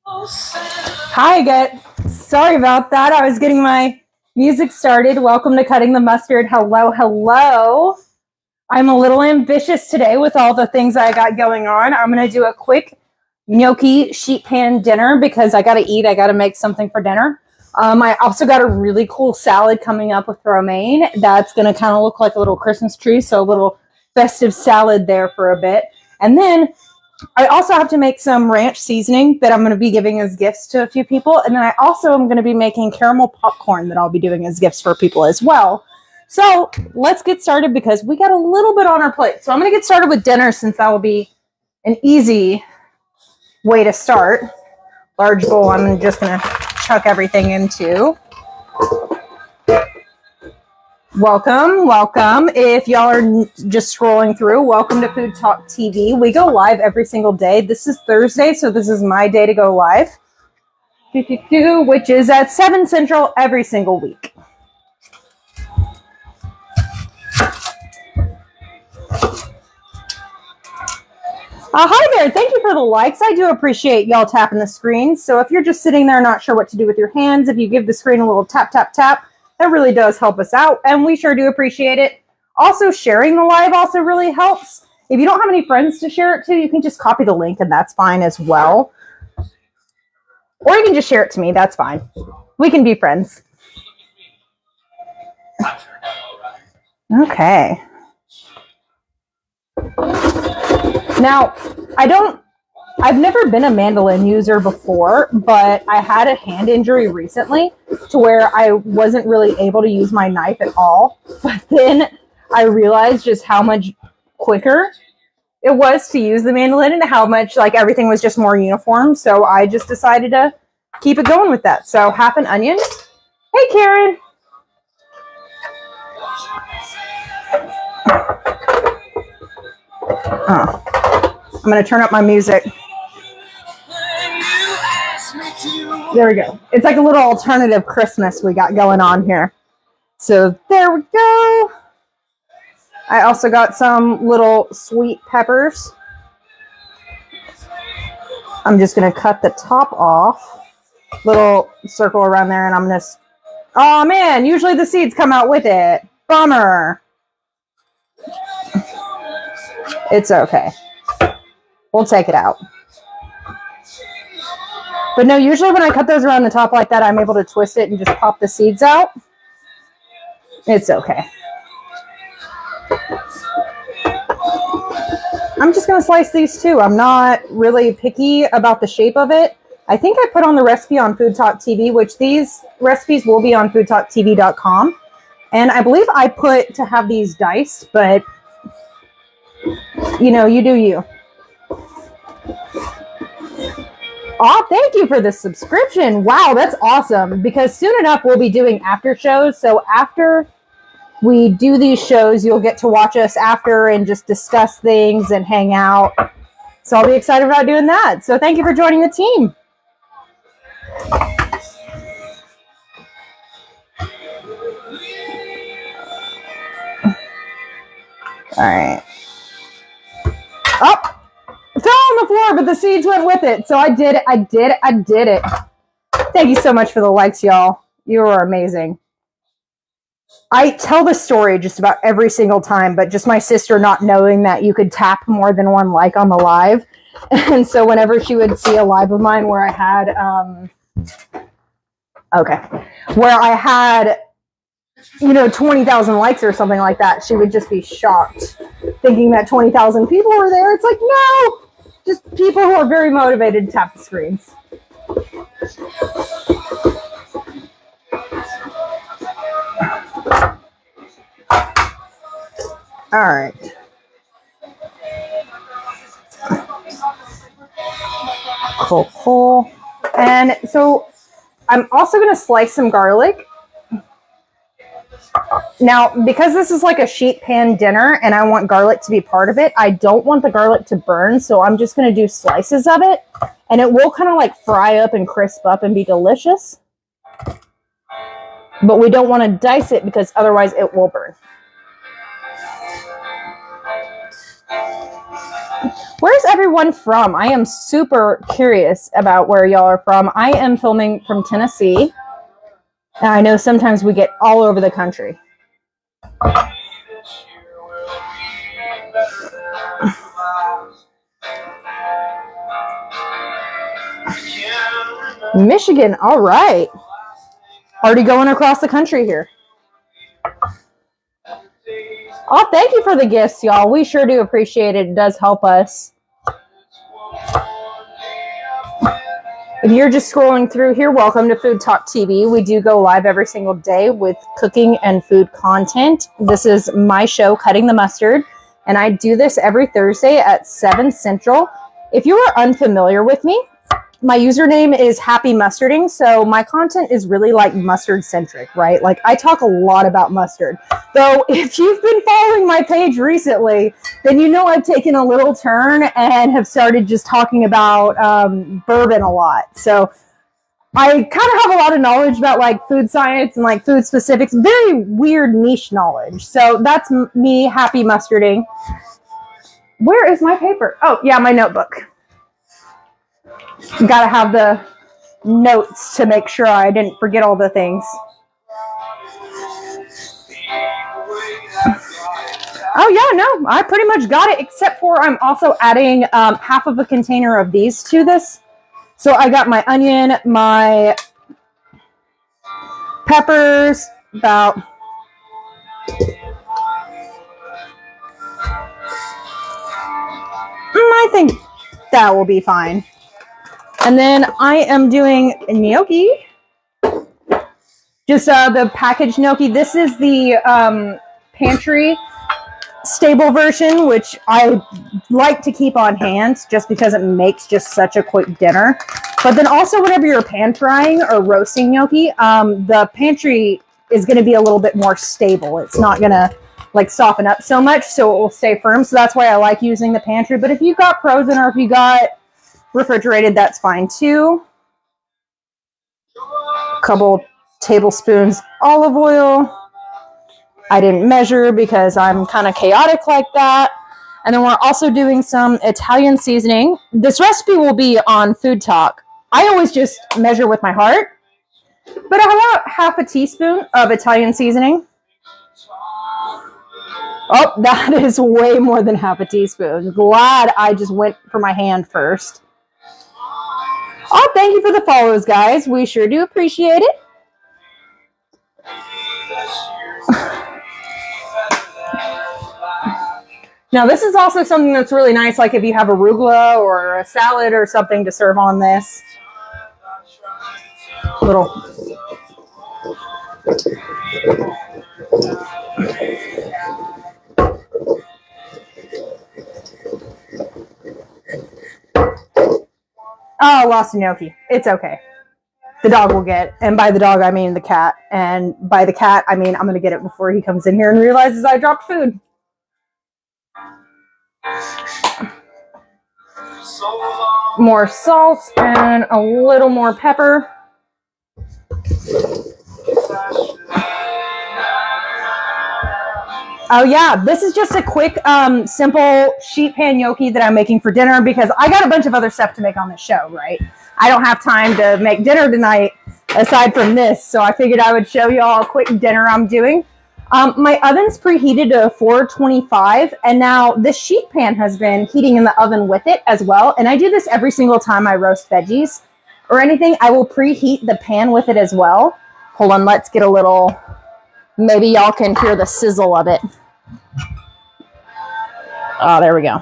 Hi again. Sorry about that. I was getting my music started. Welcome to Cutting the Mustard. Hello, hello. I'm a little ambitious today with all the things I got going on. I'm going to do a quick gnocchi sheet pan dinner because I got to eat. I got to make something for dinner. I also got a really cool salad coming up with romaine. That's going to kind of look like a little Christmas tree. So a little festive salad there for a bit. And then I also have to make some ranch seasoning that I'm going to be giving as gifts to a few people. And then I also am going to be making caramel popcorn that I'll be doing as gifts for people as well. So let's get started because we got a little bit on our plate. So I'm going to get started with dinner since that will be an easy way to start. Large bowl I'm just going to chuck everything into. Welcome, welcome. If y'all are just scrolling through, welcome to Food Talk TV. We go live every single day. This is Thursday, so this is my day to go live, which is at 7 Central every single week. Hi there. Thank you for the likes. I do appreciate y'all tapping the screen. So if you're just sitting there not sure what to do with your hands, if you give the screen a little tap, tap, tap, that really does help us out, and we sure do appreciate it. Also, sharing the live also really helps. If you don't have any friends to share it to, you can just copy the link, and that's fine as well. Or you can just share it to me. That's fine. We can be friends. Okay. Now, I've never been a mandolin user before, but I had a hand injury recently to where I wasn't really able to use my knife at all. But then I realized just how much quicker it was to use the mandolin and how much like everything was just more uniform. So I just decided to keep it going with that. So half an onion. Hey, Karen. I'm going to turn up my music. There we go. It's like a little alternative Christmas we got going on here. So there we go. I also got some little sweet peppers. I'm just going to cut the top off. Little circle around there, and I'm going to... Oh, man. Usually the seeds come out with it. Bummer. It's okay. We'll take it out. But no, usually when I cut those around the top like that, I'm able to twist it and just pop the seeds out. It's okay. I'm just going to slice these too. I'm not really picky about the shape of it. I think I put on the recipe on Food Talk TV, which these recipes will be on foodtalktv.com. And I believe I put to have these diced, but you know, you do you. Oh, thank you for the subscription. Wow, that's awesome. Because soon enough, we'll be doing after shows. So after we do these shows, you'll get to watch us after and just discuss things and hang out. So I'll be excited about doing that. So thank you for joining the team. All right. Oh! It fell on the floor, but the seeds went with it. So I did it. I did it. I did it. Thank you so much for the likes, y'all. You are amazing. I tell this story just about every single time, but just my sister not knowing that you could tap more than one like on the live. And so whenever she would see a live of mine where I had, where I had, you know, 20,000 likes or something like that, she would just be shocked, thinking that 20,000 people were there. It's like, no! Just people who are very motivated to tap the screens. All right. Cool, cool. And so I'm also going to slice some garlic. Now, because this is like a sheet pan dinner and I want garlic to be part of it, I don't want the garlic to burn, so I'm just going to do slices of it. And it will kind of like fry up and crisp up and be delicious. But we don't want to dice it because otherwise it will burn. Where's everyone from? I am super curious about where y'all are from. I am filming from Tennessee. And I know sometimes we get all over the country. Michigan, all right. Already going across the country here. Oh, thank you for the gifts, y'all. We sure do appreciate it. It does help us. If you're just scrolling through here, welcome to Food Talk TV. We do go live every single day with cooking and food content. This is my show, Cutting the Mustard, and I do this every Thursday at 7 Central. If you are unfamiliar with me, my username is Happy Mustarding, so my content is really like mustard-centric, right? Like, I talk a lot about mustard. Though, if you've been following my page recently, then you know I've taken a little turn and have started just talking about bourbon a lot. So, I kind of have a lot of knowledge about, like, food science and, like, food specifics. Very weird niche knowledge. So, that's me, Happy Mustarding. Where is my paper? Oh, yeah, my notebook. Gotta have the notes to make sure I didn't forget all the things. Oh yeah, no, I pretty much got it, except for I'm also adding half of a container of these to this. So I got my onion, my peppers, about I think that will be fine. And then I am doing gnocchi. Just the packaged gnocchi. This is the pantry stable version, which I like to keep on hand just because it makes just such a quick dinner. But then also whenever you're pan frying or roasting gnocchi, the pantry is going to be a little bit more stable. It's not going to like soften up so much, so it will stay firm. So that's why I like using the pantry. But if you got frozen or if you got refrigerated, that's fine too. A couple tablespoons olive oil. I didn't measure because I'm kind of chaotic like that. And then we're also doing some Italian seasoning. This recipe will be on Food Talk. I always just measure with my heart. But how about half a teaspoon of Italian seasoning? Oh, that is way more than half a teaspoon. Glad I just went for my hand first. Oh, thank you for the follows, guys. We sure do appreciate it. Now, this is also something that's really nice, like if you have arugula or a salad or something to serve on this. Little. Oh, lost a gnocchi. It's okay. The dog will get it. And by the dog, I mean the cat. And by the cat, I mean I'm going to get it before he comes in here and realizes I dropped food. More salt and a little more pepper. Oh yeah, this is just a quick, simple sheet pan gnocchi that I'm making for dinner because I got a bunch of other stuff to make on this show, right? I don't have time to make dinner tonight aside from this, so I figured I would show you all a quick dinner I'm doing. My oven's preheated to 425, and now this sheet pan has been heating in the oven with it as well, and I do this every single time I roast veggies or anything. I will preheat the pan with it as well. Hold on, let's get a little... Maybe y'all can hear the sizzle of it. Oh, there we go.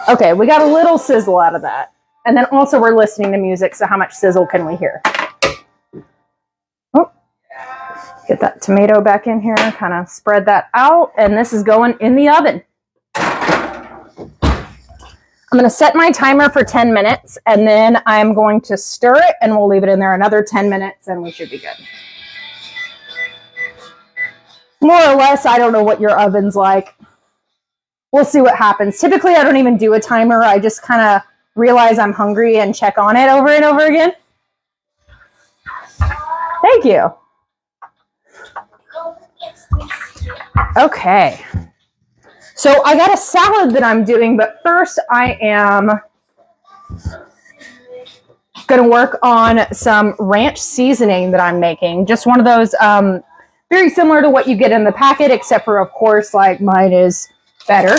Okay, we got a little sizzle out of that. And then also we're listening to music, so how much sizzle can we hear? Oh, get that tomato back in here, kind of spread that out, and this is going in the oven. I'm going to set my timer for 10 minutes, and then I'm going to stir it, and we'll leave it in there another 10 minutes, and we should be good. More or less, I don't know what your oven's like. We'll see what happens. Typically, I don't even do a timer. I just kind of realize I'm hungry and check on it over and over again. Thank you. Okay. So I got a salad that I'm doing, but first I am going to work on some ranch seasoning that I'm making. Just one of those, very similar to what you get in the packet, except for, of course, like mine is better.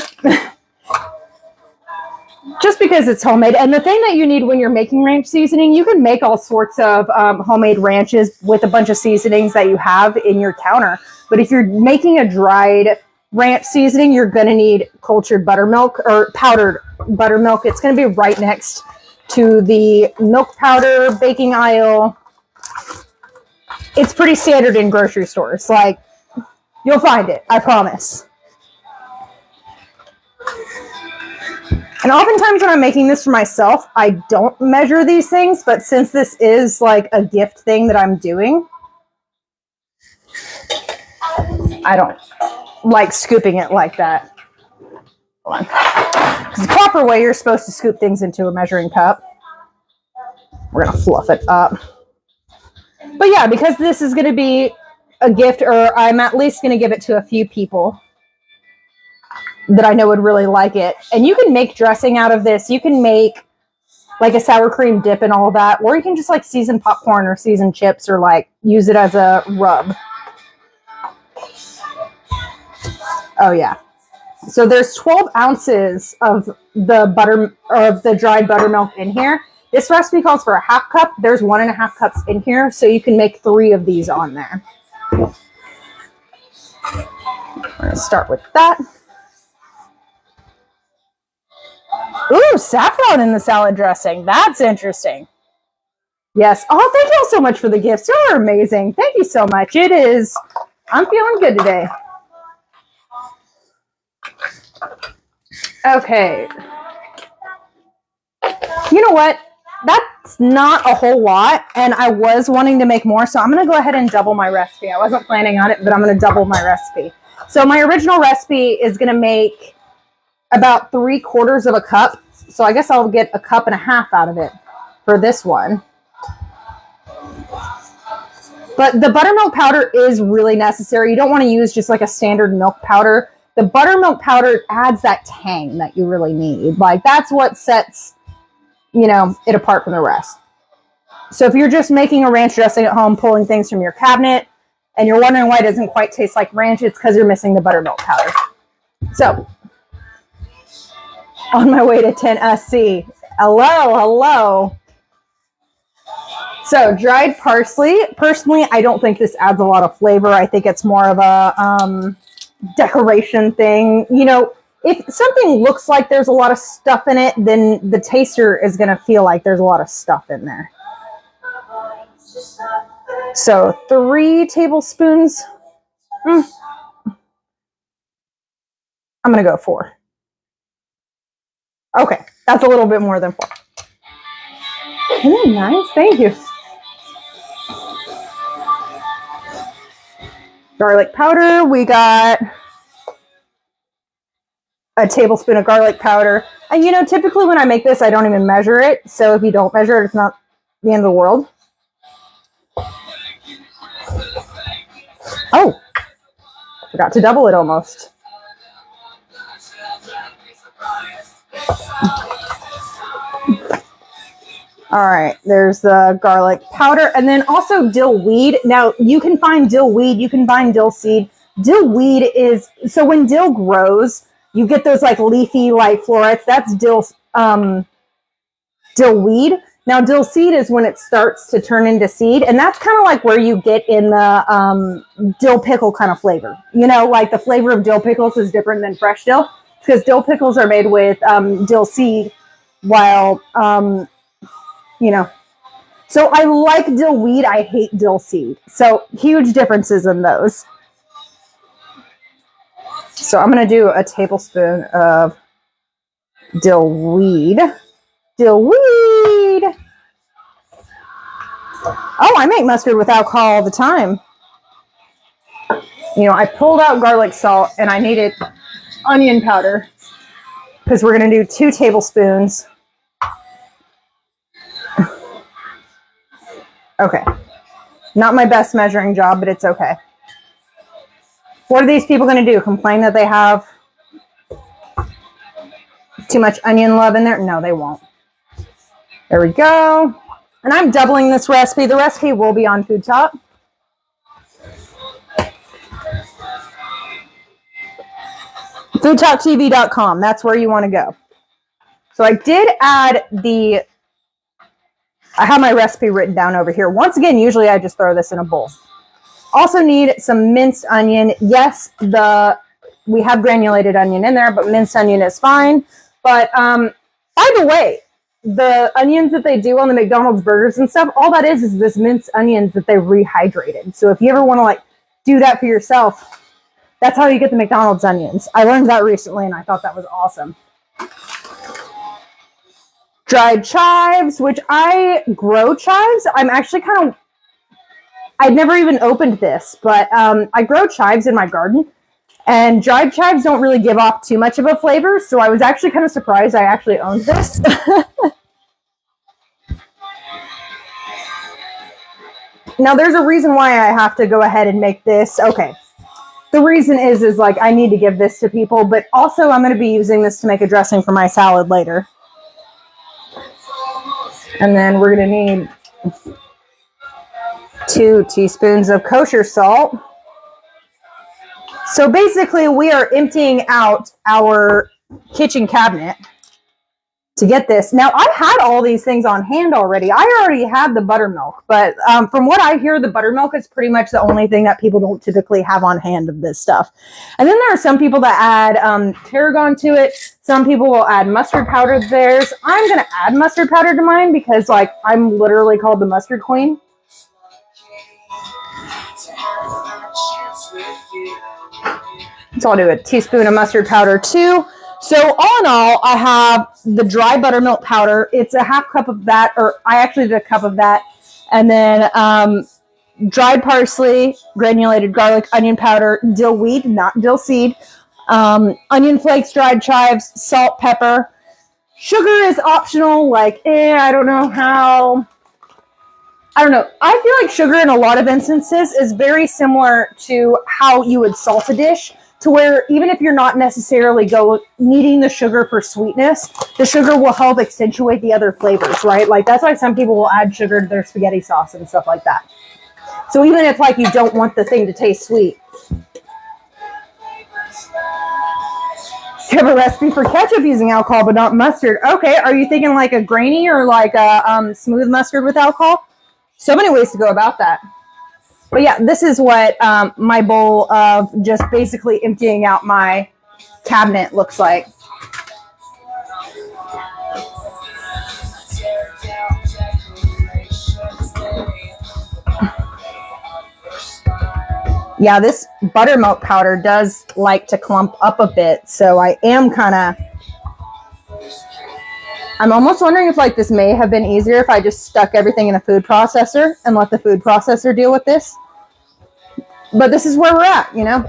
Just because it's homemade. And the thing that you need when you're making ranch seasoning, you can make all sorts of homemade ranches with a bunch of seasonings that you have in your counter. But if you're making a dried ranch seasoning, you're going to need cultured buttermilk or powdered buttermilk. It's going to be right next to the milk powder baking aisle. It's pretty standard in grocery stores. Like, you'll find it, I promise. And oftentimes when I'm making this for myself, I don't measure these things, but since this is like a gift thing that I'm doing, I don't like scooping it like that. Hold on. Because the proper way, you're supposed to scoop things into a measuring cup. We're going to fluff it up. But yeah, because this is going to be a gift, or I'm at least going to give it to a few people that I know would really like it. And you can make dressing out of this. You can make like a sour cream dip and all of that, or you can just like season popcorn or season chips, or like use it as a rub. Oh yeah. So there's 12 ounces of the butter, or of the dried buttermilk in here. This recipe calls for a half cup. There's 1.5 cups in here, so you can make 3 of these on there. We're gonna start with that. Ooh, saffron in the salad dressing. That's interesting. Yes. Oh, thank you all so much for the gifts. You're amazing. Thank you so much. It is. I'm feeling good today. Okay. You know what? That's not a whole lot, and I was wanting to make more, so I'm going to go ahead and double my recipe. I wasn't planning on it, but I'm going to double my recipe. So my original recipe is going to make about 3/4 of a cup. So I guess I'll get 1.5 cups out of it for this one. But the buttermilk powder is really necessary. You don't want to use just like a standard milk powder. The buttermilk powder adds that tang that you really need. Like, that's what sets, you know, it apart from the rest. So if you're just making a ranch dressing at home, pulling things from your cabinet, and you're wondering why it doesn't quite taste like ranch, it's because you're missing the buttermilk powder. So on my way to 10SC. Hello, hello. So dried parsley. Personally, I don't think this adds a lot of flavor. I think it's more of a decoration thing. You know, if something looks like there's a lot of stuff in it, then the taster is going to feel like there's a lot of stuff in there. So 3 tablespoons. I'm going to go 4. Okay, that's a little bit more than 4. Nice, thank you. Garlic powder, we got a tablespoon of garlic powder. And you know, typically when I make this, I don't even measure it. So if you don't measure it, it's not the end of the world. Oh, forgot to double it almost. All right, there's the garlic powder, and then also dill weed. Now, you can find dill weed, you can find dill seed. Dill weed is, so when dill grows, you get those like leafy, like florets. That's dill weed. Now, dill seed is when it starts to turn into seed, and that's kind of like where you get in the dill pickle kind of flavor. You know, like the flavor of dill pickles is different than fresh dill, because dill pickles are made with dill seed, while you know, so I like dill weed. I hate dill seed. So huge differences in those. So I'm going to do a tablespoon of dill weed. Dill weed. Oh, I make mustard with alcohol all the time. You know, I pulled out garlic salt and I needed onion powder because we're going to do 2 tablespoons Okay. Not my best measuring job, but it's okay. What are these people going to do? Complain that they have too much onion love in there? No, they won't. There we go. And I'm doubling this recipe. The recipe will be on Food Top. foodtoptv.com. That's where you want to go. So I did add I have my recipe written down over here. Once again, usually I just throw this in a bowl. Also need some minced onion. Yes, we have granulated onion in there, but minced onion is fine. But by the way, the onions that they do on the McDonald's burgers and stuff, all that is this minced onions that they rehydrated. So if you ever want to like do that for yourself, that's how you get the McDonald's onions. I learned that recently and I thought that was awesome. Dried chives, which I grow chives. I'm actually I'd never even opened this, but I grow chives in my garden. And dried chives don't really give off too much of a flavor, so I was actually kind of surprised I actually owned this. Now, there's a reason why I have to go ahead and make this. Okay. The reason is like I need to give this to people, but also I'm going to be using this to make a dressing for my salad later. And then we're going to need 2 teaspoons of kosher salt. So basically we are emptying out our kitchen cabinet to get this. Now I had all these things on hand already. I already had the buttermilk, but from what I hear, the buttermilk is pretty much the only thing that people don't typically have on hand of this stuff. And then there are some people that add tarragon to it. Some people will add mustard powder to theirs. I'm going to add mustard powder to mine because like I'm literally called the mustard queen. So I'll do a teaspoon of mustard powder too. So all in all, I have the dry buttermilk powder. It's a half cup of that, or I actually did a cup of that. And then dried parsley, granulated garlic, onion powder, dill weed, not dill seed, onion flakes, dried chives, salt, pepper. Sugar is optional. Like, I don't know how. I don't know. I feel like sugar in a lot of instances is very similar to how you would salt a dish, to where even if you're not necessarily needing the sugar for sweetness, the sugar will help accentuate the other flavors, right? Like that's why some people will add sugar to their spaghetti sauce and stuff like that. So even if like you don't want the thing to taste sweet. You have a recipe for ketchup using alcohol but not mustard. Okay, are you thinking like a grainy or like a smooth mustard with alcohol? So many ways to go about that. But yeah, this is what my bowl of just basically emptying out my cabinet looks like. Yeah, this buttermilk powder does like to clump up a bit, so I am I'm almost wondering if like this may have been easier if I just stuck everything in a food processor and let the food processor deal with this. But this is where we're at, you know?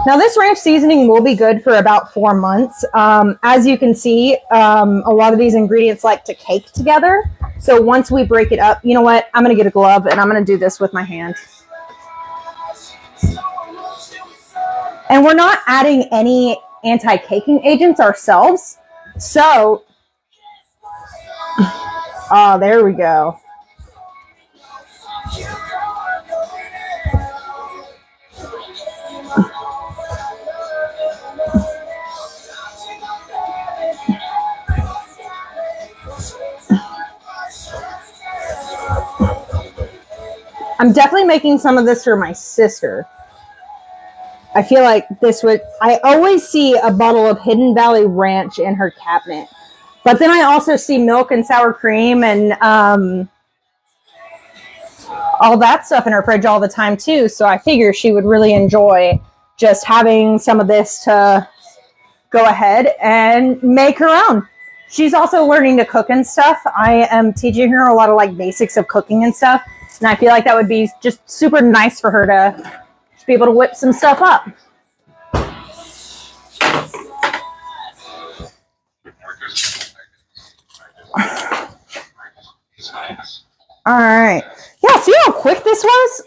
Now this ranch seasoning will be good for about 4 months. As you can see, a lot of these ingredients like to cake together. So once we break it up, you know what? I'm going to get a glove and I'm going to do this with my hands. And we're not adding any anti-caking agents ourselves. So, oh, there we go. I'm definitely making some of this for my sister. I feel like this would, I always see a bottle of Hidden Valley Ranch in her cabinet. But then I also see milk and sour cream and all that stuff in her fridge all the time too. So I figure she would really enjoy just having some of this to go ahead and make her own. She's also learning to cook and stuff. I am teaching her a lot of like basics of cooking and stuff. And I feel like that would be just super nice for her to be able to whip some stuff up. All right. Yeah, see how quick this was?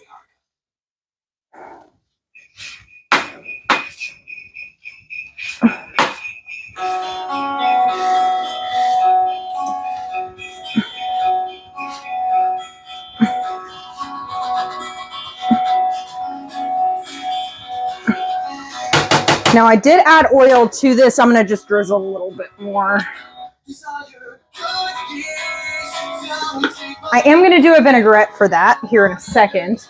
Now I did add oil to this. I'm going to just drizzle a little bit more. I am going to do a vinaigrette for that here in a second.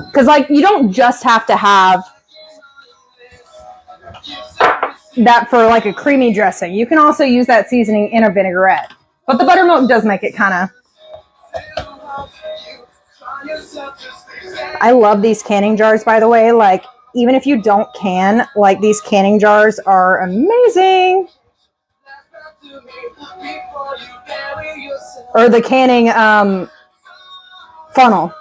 Because, like, you don't just have to have that for, like, a creamy dressing. You can also use that seasoning in a vinaigrette. But the buttermilk does make it kind of... I love these canning jars, by the way. Like, even if you don't can, like, these canning jars are amazing. Or the canning funnel.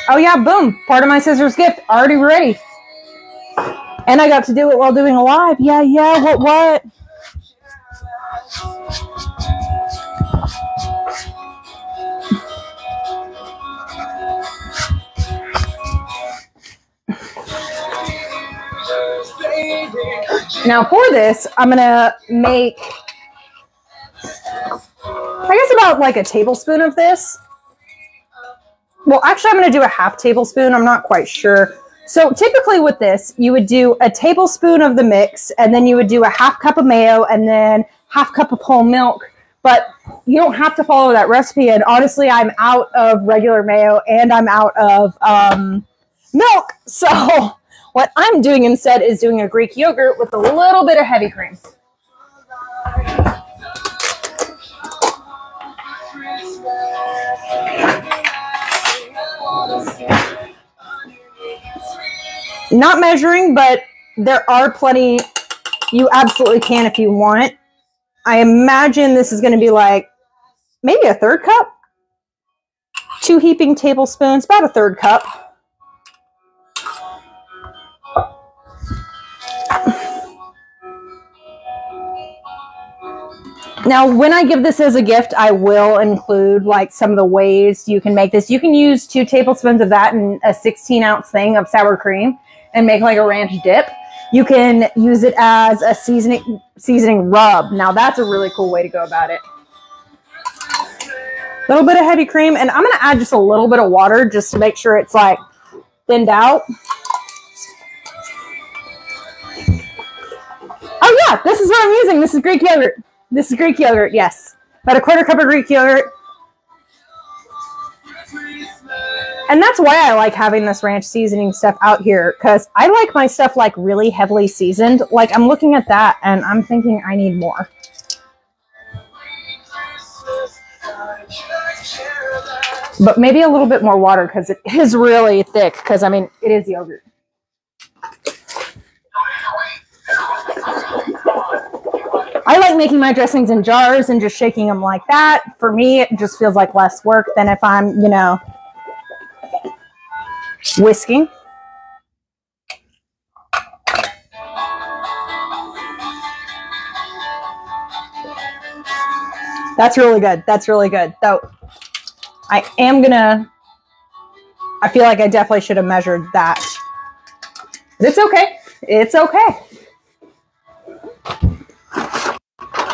Oh yeah, boom. Part of my sister's gift. Already ready. And I got to do it while doing a live. Yeah, what? Now for this, I'm going to make, I guess about like a tablespoon of this. Well, actually I'm going to do a half tablespoon. I'm not quite sure. So typically with this, you would do a tablespoon of the mix, and then you would do a half cup of mayo, and then half cup of whole milk. But you don't have to follow that recipe. And honestly, I'm out of regular mayo and I'm out of milk. So what I'm doing instead is doing a Greek yogurt with a little bit of heavy cream. Not measuring, but there are plenty. You absolutely can if you want. I imagine this is going to be like maybe a third cup. 2 heaping tablespoons, about a third cup. Now, when I give this as a gift, I will include like some of the ways you can make this. You can use 2 tablespoons of that in a 16-ounce thing of sour cream and make like a ranch dip. You can use it as a seasoning rub. Now, that's a really cool way to go about it. A little bit of heavy cream, and I'm going to add just a little bit of water just to make sure it's like thinned out. Oh yeah, this is what I'm using. This is Greek yogurt. This is Greek yogurt, yes. About a 1/4 cup of Greek yogurt. And that's why I like having this ranch seasoning stuff out here, because I like my stuff like really heavily seasoned. Like, I'm looking at that and I'm thinking I need more. But maybe a little bit more water because it is really thick, because I mean, it is yogurt. I like making my dressings in jars and just shaking them like that. For me, it just feels like less work than if I'm, you know, whisking. That's really good. That's really good. Though I am gonna, I feel like I definitely should have measured that. But it's okay. It's okay.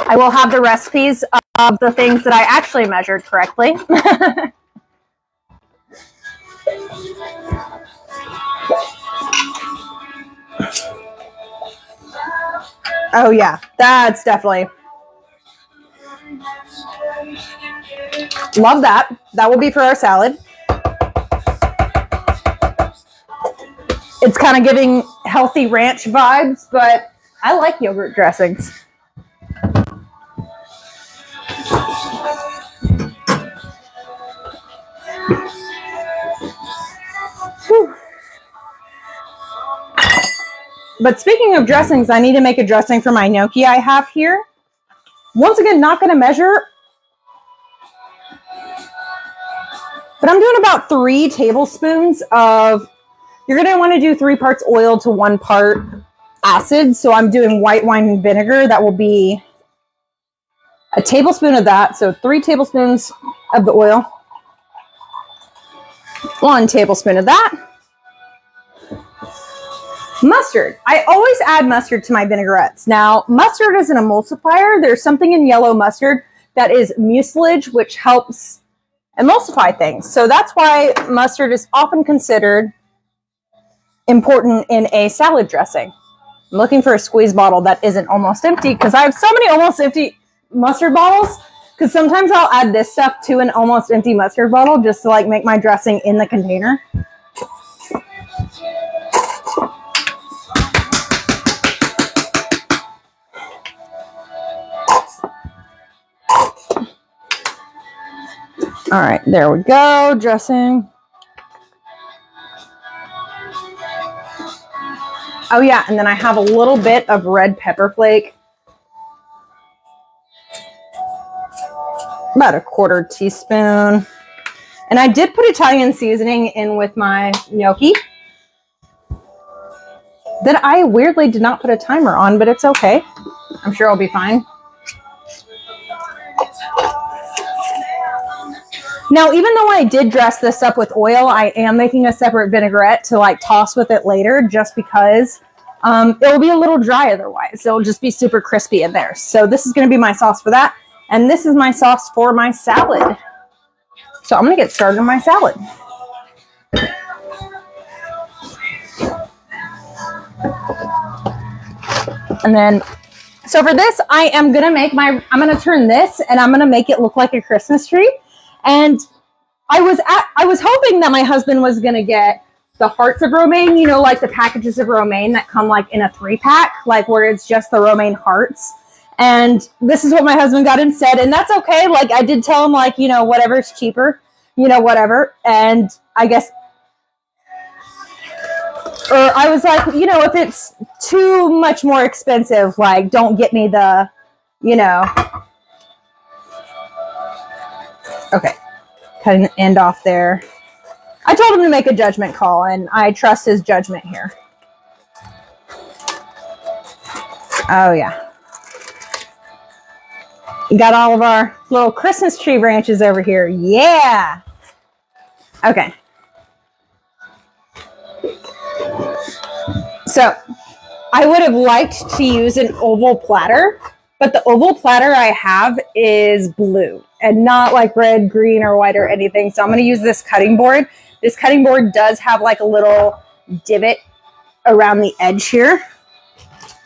I will have the recipes of the things that I actually measured correctly. Oh yeah, that's definitely. Love that. That will be for our salad. It's kind of giving healthy ranch vibes, but I like yogurt dressings. Whew. But speaking of dressings, I need to make a dressing for my gnocchi I have here. Once again, not going to measure. But I'm doing about 3 tablespoons of, you're going to want to do 3 parts oil to 1 part acid. So I'm doing white wine vinegar. That will be a tablespoon of that. So 3 tablespoons of the oil, 1 tablespoon of that. Mustard. I always add mustard to my vinaigrettes. Now, mustard is an emulsifier. There's something in yellow mustard that is mucilage, which helps emulsify things. So that's why mustard is often considered important in a salad dressing. I'm looking for a squeeze bottle that isn't almost empty because I have so many almost empty mustard bottles, because sometimes I'll add this stuff to an almost empty mustard bottle just to like make my dressing in the container. All right, there we go, dressing. Oh yeah, and then I have a little bit of red pepper flake. About a 1/4 teaspoon. And I did put Italian seasoning in with my gnocchi that I weirdly did not put a timer on, but it's okay. I'm sure I'll be fine. Now, even though I did dress this up with oil, I am making a separate vinaigrette to like toss with it later, just because it will be a little dry otherwise. It'll just be super crispy in there. So this is going to be my sauce for that. And this is my sauce for my salad. So I'm going to get started on my salad. And then, so for this, I am going to make I'm going to turn this and I'm going to make it look like a Christmas tree. And I was hoping that my husband was going to get the hearts of romaine, you know, like the packages of romaine that come like in a 3-pack, like where it's just the romaine hearts. And this is what my husband got instead. And that's okay. Like I did tell him, like, you know, whatever's cheaper, you know, whatever. And I guess, or I was like, you know, if it's too much more expensive, like don't get me the, you know. Okay. Cutting the end off there. I told him to make a judgment call, and I trust his judgment here. Oh, yeah. We got all of our little Christmas tree branches over here. Yeah. Okay. So, I would have liked to use an oval platter, but the oval platter I have is blue and not like red, green, or white or anything. So I'm going to use this cutting board. This cutting board does have like a little divot around the edge here.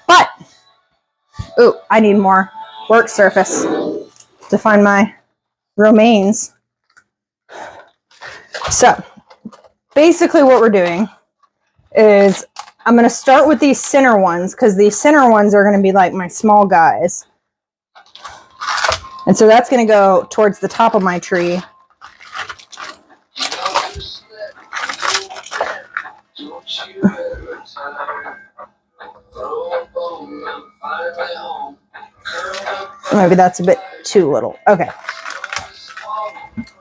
But, oh, I need more work surface to find my romaines. So, basically what we're doing is I'm going to start with these center ones, because these center ones are going to be like my small guys. And so that's going to go towards the top of my tree. Maybe that's a bit too little. Okay.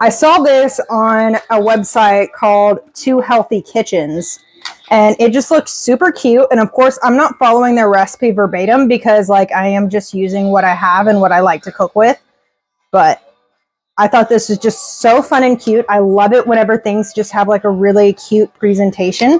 I saw this on a website called Two Healthy Kitchens, and it just looked super cute. And of course, I'm not following their recipe verbatim because like I am just using what I have and what I like to cook with. But I thought this was just so fun and cute. I love it whenever things just have like a really cute presentation.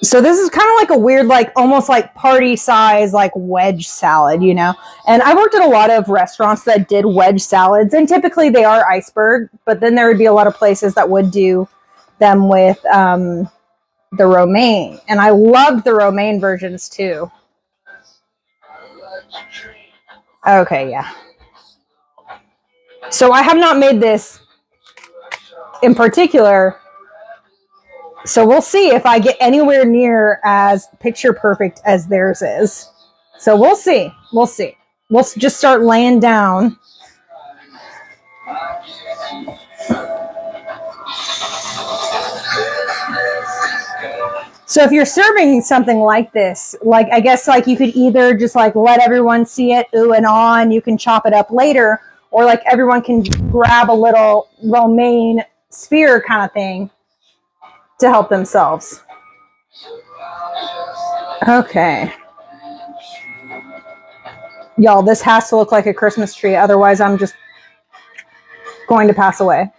So this is kind of like a weird, like almost like party size, like wedge salad, you know? And I worked at a lot of restaurants that did wedge salads, and typically they are iceberg, but then there would be a lot of places that would do them with the romaine. And I loved the romaine versions too. Okay, yeah. So I have not made this in particular, so we'll see if I get anywhere near as picture perfect as theirs is. So we'll see. We'll see. We'll just start laying down. So if you're serving something like this, like I guess like you could either just like let everyone see it, ooh and ah, and you can chop it up later, or like everyone can grab a little romaine spear kind of thing to help themselves. Okay. Y'all, this has to look like a Christmas tree, otherwise I'm just going to pass away.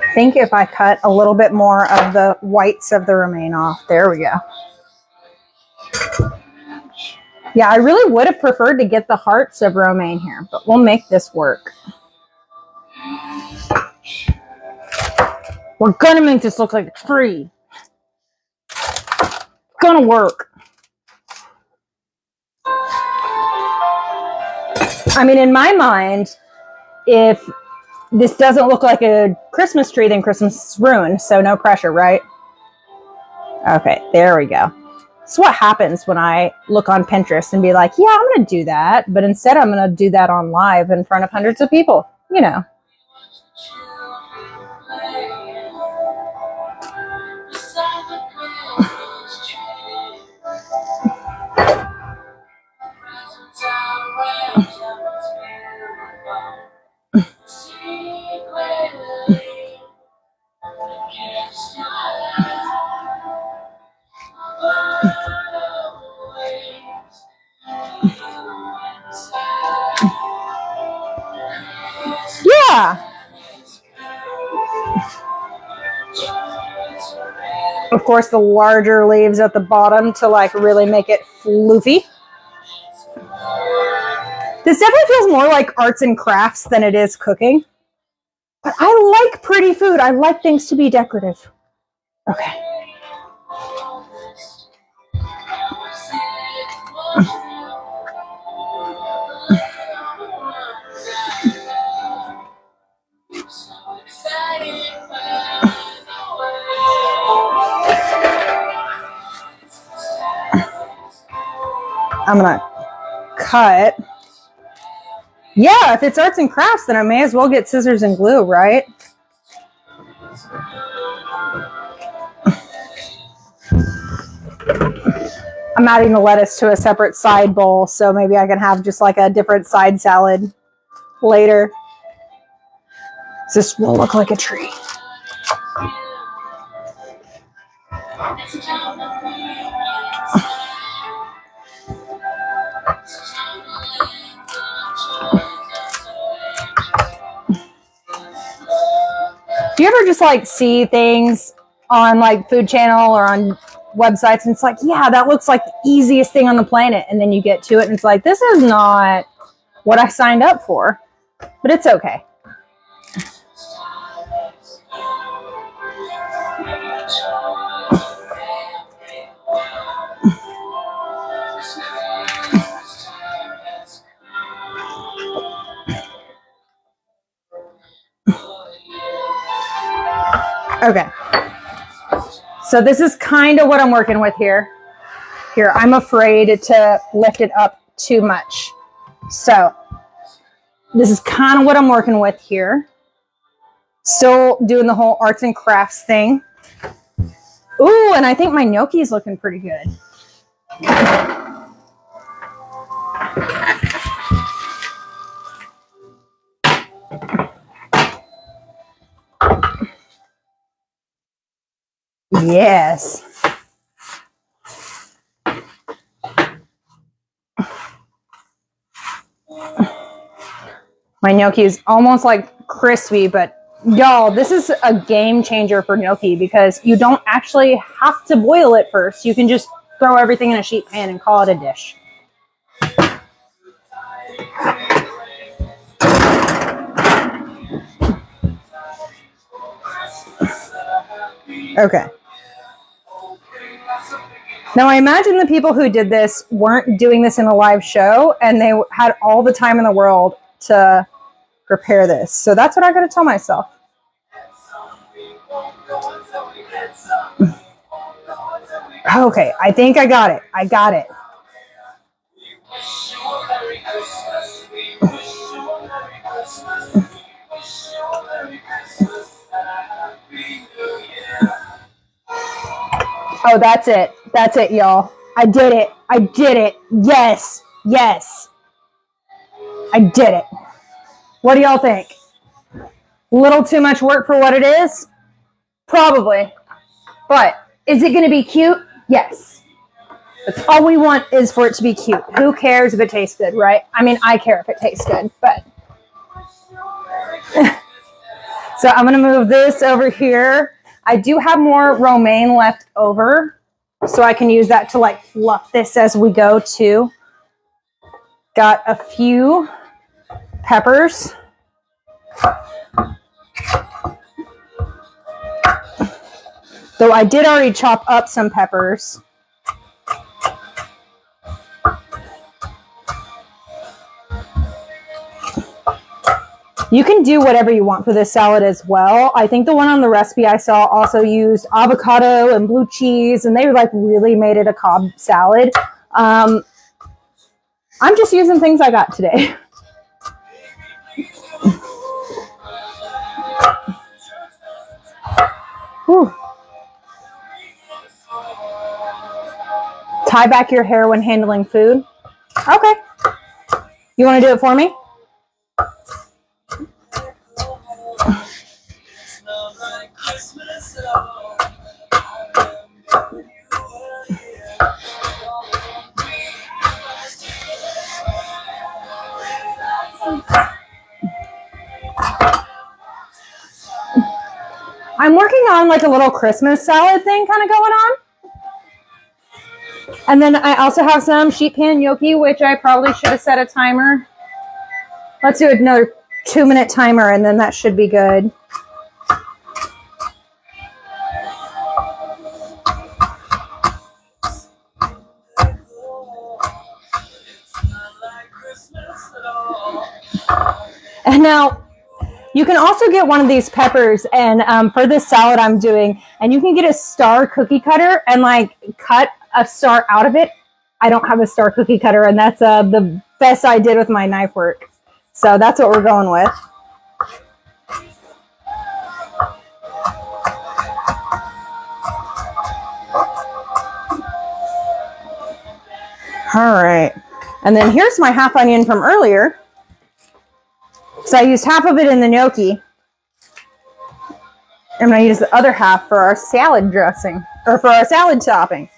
I think if I cut a little bit more of the whites of the romaine off, there we go. Yeah, I really would have preferred to get the hearts of romaine here, but we'll make this work. We're gonna make this look like a tree. It's gonna work. I mean, in my mind, if this doesn't look like a Christmas tree, then Christmas is ruined, so no pressure, right? Okay, there we go. That's what happens when I look on Pinterest and be like, yeah, I'm going to do that. But instead, I'm going to do that on live in front of hundreds of people, you know. Yeah. Of course, the larger leaves at the bottom to like really make it floofy. This definitely feels more like arts and crafts than it is cooking. But I like pretty food. I like things to be decorative. Okay. I'm gonna cut. Yeah, if it's arts and crafts, then I may as well get scissors and glue, right? I'm adding the lettuce to a separate side bowl, so maybe I can have just like a different side salad later. This will look like a tree. Do you ever just like see things on like Food Channel or on websites and it's like, yeah, that looks like the easiest thing on the planet, and then you get to it and it's like, this is not what I signed up for, but it's okay. Okay, so this is kind of what I'm working with here. Here, I'm afraid to lift it up too much. So this is kind of what I'm working with here. Still doing the whole arts and crafts thing. Ooh, and I think my gnocchi is looking pretty good. Yes. My gnocchi is almost like crispy, but y'all, this is a game changer for gnocchi because you don't actually have to boil it first. You can just throw everything in a sheet pan and call it a dish. Okay. Now, I imagine the people who did this weren't doing this in a live show, and they had all the time in the world to prepare this. So that's what I got to tell myself. Okay, I think I got it. I got it. Oh, that's it. That's it, y'all. I did it. I did it. Yes. Yes. I did it. What do y'all think? A little too much work for what it is? Probably. But is it going to be cute? Yes. That's all we want is for it to be cute. Who cares if it tastes good, right? I mean, I care if it tastes good, but. So I'm going to move this over here. I do have more romaine left over, so I can use that to like fluff this as we go too. Got a few peppers. Though I did already chop up some peppers. You can do whatever you want for this salad as well. I think the one on the recipe I saw also used avocado and blue cheese, and they like really made it a Cobb salad. I'm just using things I got today. Whew. Tie back your hair when handling food. Okay. You want to do it for me? I'm working on like a little Christmas salad thing kind of going on. And then I also have some sheet pan gnocchi, which I probably should have set a timer. Let's do another 2-minute timer, and then that should be good. And now, you can also get one of these peppers, and for this salad I'm doing, and you can get a star cookie cutter and like cut a star out of it. I don't have a star cookie cutter, and that's the best I did with my knife work. So that's what we're going with. All right. And then here's my half onion from earlier. So I used half of it in the gnocchi. I'm going to use the other half for our salad dressing, or for our salad topping.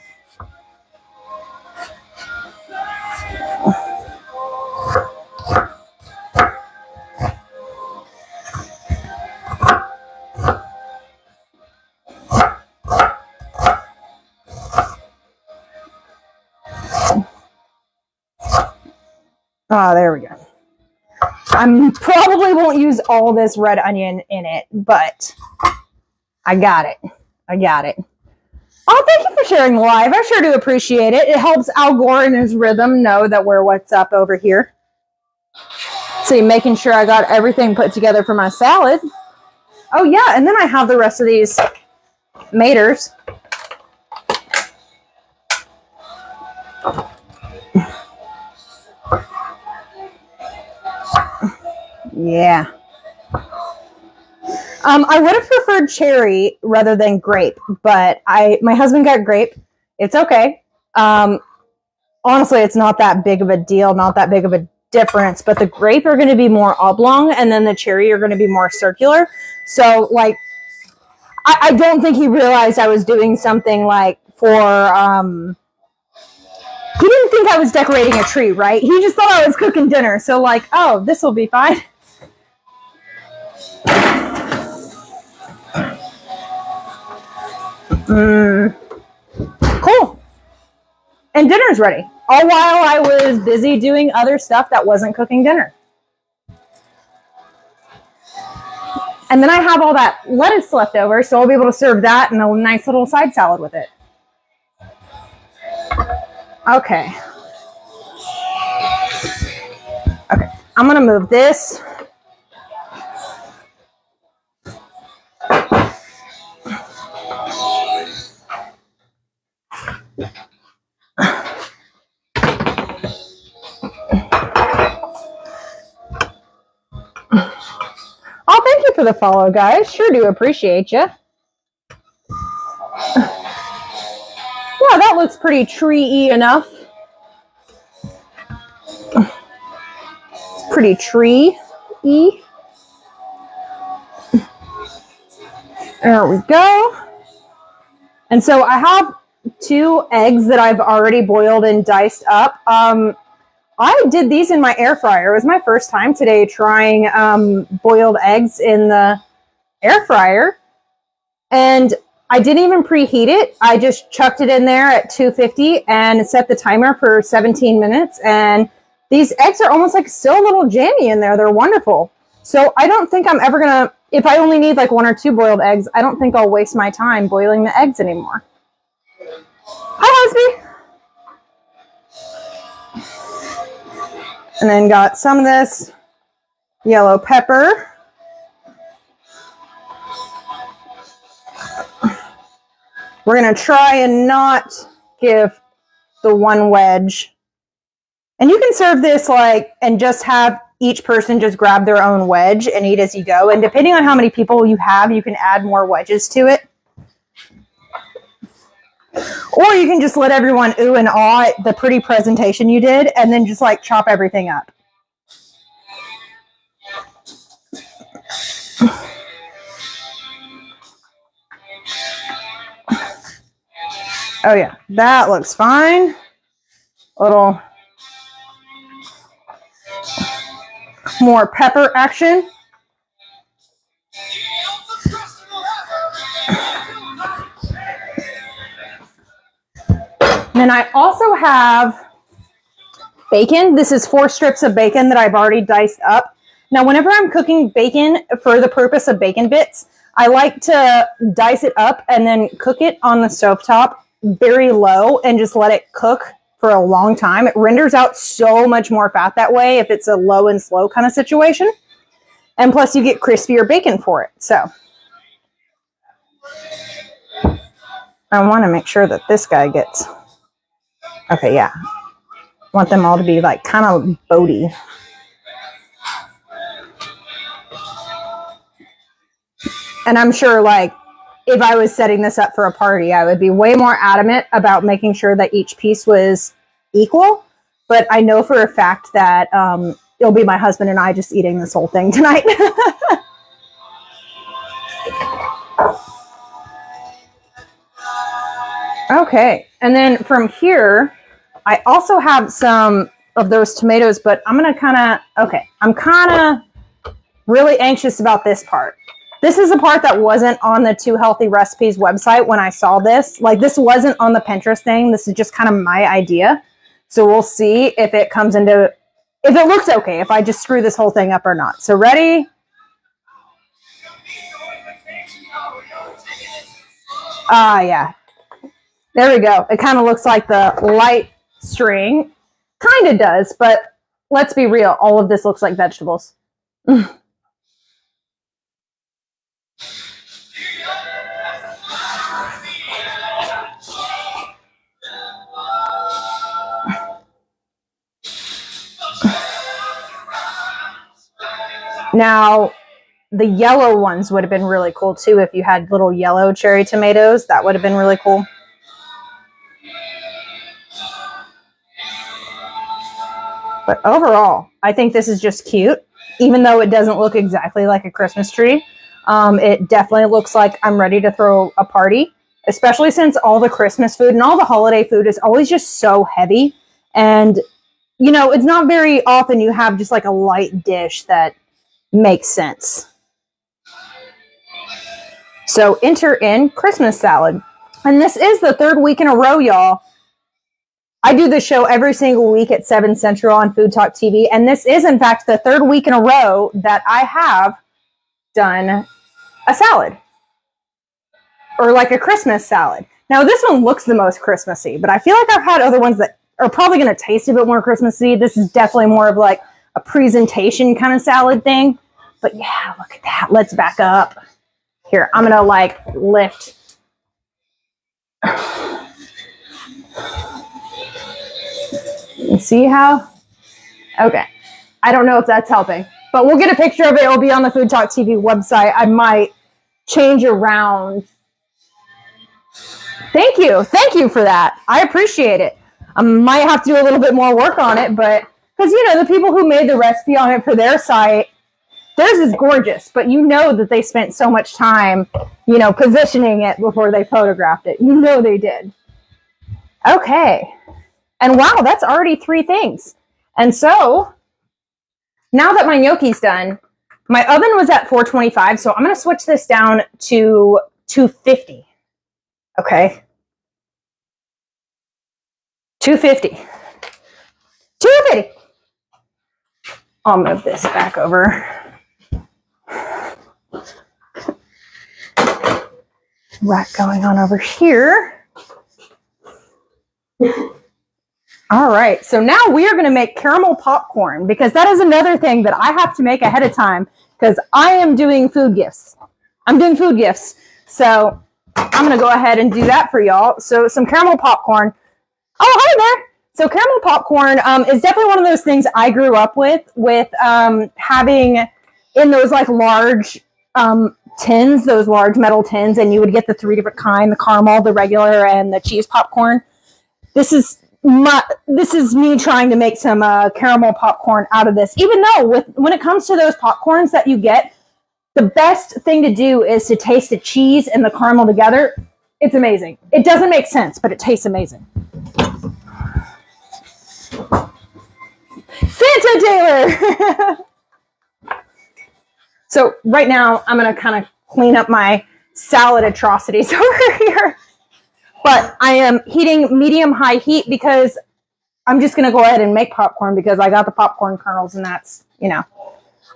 Ah, there we go. I probably won't use all this red onion in it, but I got it. I got it. Oh, thank you for sharing live. I sure do appreciate it. It helps Al Gore and his rhythm know that we're what's up over here. See, making sure I got everything put together for my salad. Oh, yeah, and then I have the rest of these maters. Yeah. I would have preferred cherry rather than grape, but my husband got grape. It's okay. Honestly, it's not that big of a deal, not that big of a difference, but the grape are going to be more oblong, and then the cherry are going to be more circular. So, like, I don't think he realized I was doing something like for, he didn't think I was decorating a tree, right? He just thought I was cooking dinner. So, like, oh, this will be fine. Cool. And dinner's ready. All while I was busy doing other stuff that wasn't cooking dinner. And then I have all that lettuce left over, so I'll be able to serve that and a nice little side salad with it. Okay. Okay, I'm gonna move this. Oh, thank you for the follow, guys. Sure do appreciate you. Yeah, that looks pretty tree-y enough. It's pretty tree-y. There we go. And so I have 2 eggs that I've already boiled and diced up. I did these in my air fryer. It was my first time today trying boiled eggs in the air fryer. And I didn't even preheat it. I just chucked it in there at 250 and set the timer for 17 minutes. And these eggs are almost like still a little jammy in there. They're wonderful. So I don't think I'm ever going to, if I only need like 1 or 2 boiled eggs, I don't think I'll waste my time boiling the eggs anymore. Hi, husband. And then got some of this yellow pepper. We're going to try and not give the 1 wedge. And you can serve this like, and just have each person just grab their own wedge and eat as you go. And depending on how many people you have, you can add more wedges to it. Or you can just let everyone ooh and awe at the pretty presentation you did and then just like chop everything up. Oh yeah, that looks fine. Little more pepper action. And then I also have bacon. This is 4 strips of bacon that I've already diced up. Now, whenever I'm cooking bacon for the purpose of bacon bits, I like to dice it up and then cook it on the stovetop very low and just let it cook for a long time. It renders out so much more fat that way if it's a low and slow kind of situation. And plus you get crispier bacon for it. So I want to make sure that this guy gets... Okay, yeah. Want them all to be like kind of boaty. And I'm sure like if I was setting this up for a party, I would be way more adamant about making sure that each piece was equal. But I know for a fact that it'll be my husband and I just eating this whole thing tonight. Okay, and then from here, I also have some of those tomatoes, but I'm going to I'm kind of really anxious about this part. This is a part that wasn't on the 2 Healthy Recipes website when I saw this. Like, this wasn't on the Pinterest thing. This is just kind of my idea. So we'll see if it comes into, if it looks okay, if I just screw this whole thing up or not. So ready? Yeah. There we go. It kind of looks like the light string. Kind of does, but let's be real. All of this looks like vegetables. Now, the yellow ones would have been really cool too. If you had little yellow cherry tomatoes, that would have been really cool. But overall, I think this is just cute. Even though it doesn't look exactly like a Christmas tree, it definitely looks like I'm ready to throw a party, especially since all the Christmas food and all the holiday food is always just so heavy. And, you know, it's not very often you have just like a light dish that makes sense. So enter in Christmas salad. And this is the 3rd week in a row, y'all. I do this show every single week at 7 Central on Food Talk TV. And this is, in fact, the 3rd week in a row that I have done a salad or like a Christmas salad. Now this one looks the most Christmassy, but I feel like I've had other ones that are probably going to taste a bit more Christmassy. This is definitely more of like a presentation kind of salad thing. But yeah, look at that. Let's back up. Here, I'm going to like lift. You see how? Okay. I don't know if that's helping, but we'll get a picture of it. It'll be on the Food Talk TV website. I might change around. Thank you. Thank you for that. I appreciate it. I might have to do a little bit more work on it, but because, you know, the people who made the recipe on it for their site, theirs is gorgeous, but you know that they spent so much time, you know, positioning it before they photographed it. You know they did. Okay. And wow, that's already 3 things. And so now that my gnocchi's done, my oven was at 425, so I'm going to switch this down to 250. Okay. 250. 250. I'll move this back over. Right, going on over here. All right, so now we are going to make caramel popcorn, because that is another thing that I have to make ahead of time, because I am doing food gifts. I'm doing food gifts, so I'm going to go ahead and do that for y'all. So some caramel popcorn. Oh, hi there. So caramel popcorn is definitely one of those things I grew up with having in those like large tins, those large metal tins, and you would get the 3 different kinds, the caramel, the regular, and the cheese popcorn. This is me trying to make some caramel popcorn out of this. Even though when it comes to those popcorns that you get, the best thing to do is to taste the cheese and the caramel together. It's amazing. It doesn't make sense, but it tastes amazing. Santa Taylor! So right now, I'm going to kind of clean up my salad atrocities over here. But I am heating medium-high heat because I'm just going to go ahead and make popcorn because I got the popcorn kernels, and that's, you know.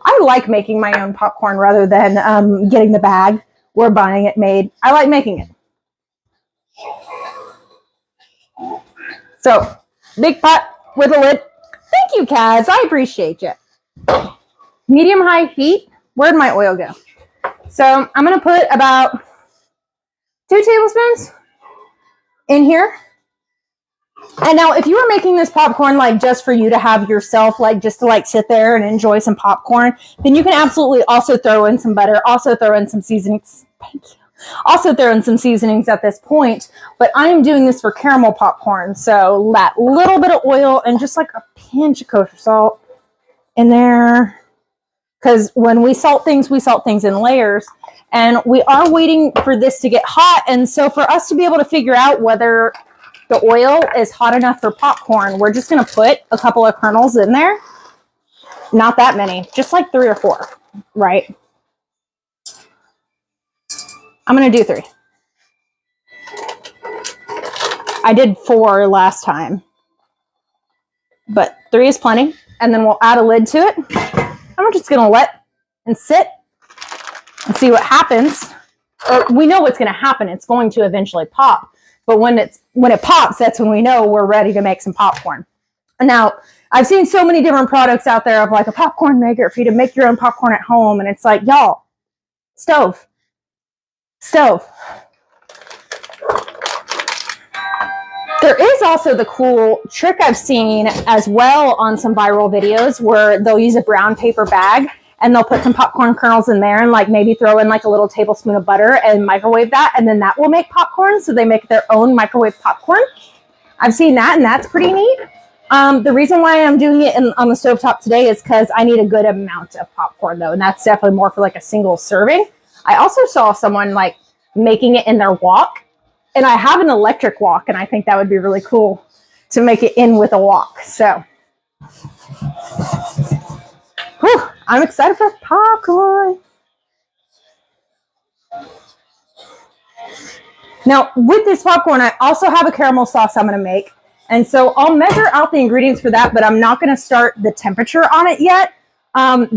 I like making my own popcorn rather than getting the bag or buying it made. I like making it. So, big pot with a lid. Thank you, Kaz. I appreciate you. Medium-high heat. Where'd my oil go? So, I'm going to put about 2 tablespoons in here. And now, if you were making this popcorn like just for you to have yourself, like just to like sit there and enjoy some popcorn, then you can absolutely also throw in some butter, also throw in some seasonings. Thank you. Also throw in some seasonings at this point. But I am doing this for caramel popcorn, so that little bit of oil and just like a pinch of kosher salt in there. Because when we salt things in layers. And we are waiting for this to get hot. And so for us to be able to figure out whether the oil is hot enough for popcorn, we're just going to put a couple of kernels in there. Not that many, just like 3 or 4, right? I'm going to do 3. I did 4 last time, but 3 is plenty. And then we'll add a lid to it. I'm just going to let and sit and see what happens. Or we know what's going to happen. It's going to eventually pop. But when it pops, that's when we know we're ready to make some popcorn. And now, I've seen so many different products out there of like a popcorn maker for you to make your own popcorn at home. And it's like, y'all, stove. There is also the cool trick I've seen as well on some viral videos where they'll use a brown paper bag and they'll put some popcorn kernels in there and like maybe throw in like a little tablespoon of butter and microwave that, and then that will make popcorn. So they make their own microwave popcorn. I've seen that, and that's pretty neat. The reason why I'm doing it on the stovetop today is because I need a good amount of popcorn though, and that's definitely more for like a single serving. I also saw someone like making it in their wok, and I have an electric wok, and I think that would be really cool to make it in with a wok. So, whew, I'm excited for popcorn. Now, with this popcorn, I also have a caramel sauce I'm going to make. And so I'll measure out the ingredients for that, but I'm not going to start the temperature on it yet